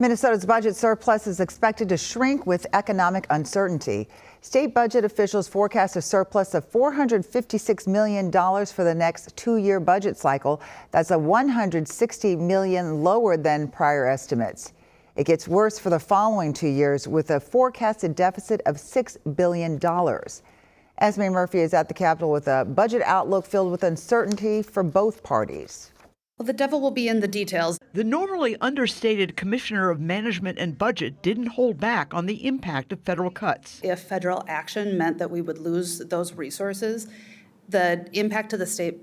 Minnesota's budget surplus is expected to shrink with economic uncertainty. State budget officials forecast a surplus of $456 million for the next two-year budget cycle. That's a $160 million lower than prior estimates. It gets worse for the following 2 years with a forecasted deficit of $6 billion. Esme Murphy is at the Capitol with a budget outlook filled with uncertainty for both parties. Well, the devil will be in the details. The normally understated Commissioner of Management and Budget didn't hold back on the impact of federal cuts. If federal action meant that we would lose those resources, the impact to the state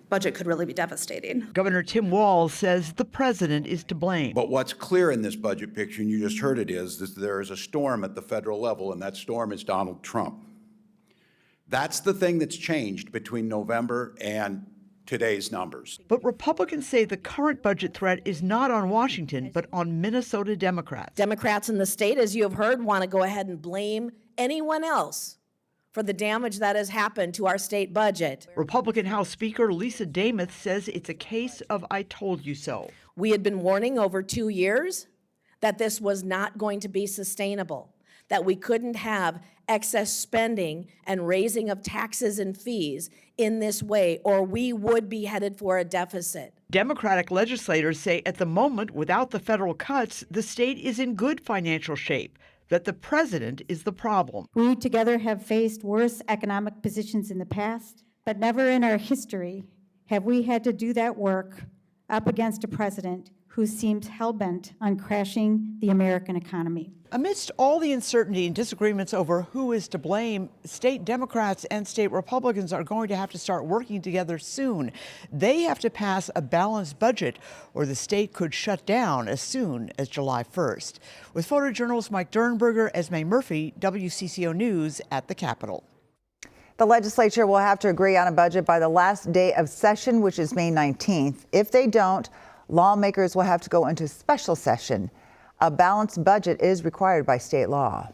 budget could really be devastating. Governor Tim Walz says the president is to blame. But what's clear in this budget picture, and you just heard it, is that there is a storm at the federal level, and that storm is Donald Trump. That's the thing that's changed between November and today's numbers. But Republicans say the current budget threat is not on Washington, but on Minnesota Democrats. Democrats in the state, as you have heard, want to go ahead and blame anyone else for the damage that has happened to our state budget. Republican House Speaker Lisa Demuth says it's a case of I told you so. We had been warning over 2 years that this was not going to be sustainable, that we couldn't have excess spending and raising of taxes and fees in this way, or we would be headed for a deficit. Democratic legislators say at the moment, without the federal cuts, the state is in good financial shape, that the president is the problem. We together have faced worse economic positions in the past, but never in our history have we had to do that work up against a president who seems hell-bent on crashing the American economy. Amidst all the uncertainty and disagreements over who is to blame, state Democrats and state Republicans are going to have to start working together soon. They have to pass a balanced budget, or the state could shut down as soon as July 1st. With photojournalist Mike Dernberger, Esme Murphy, WCCO News at the Capitol. The legislature will have to agree on a budget by the last day of session, which is May 19th. If they don't, lawmakers will have to go into special session. A balanced budget is required by state law.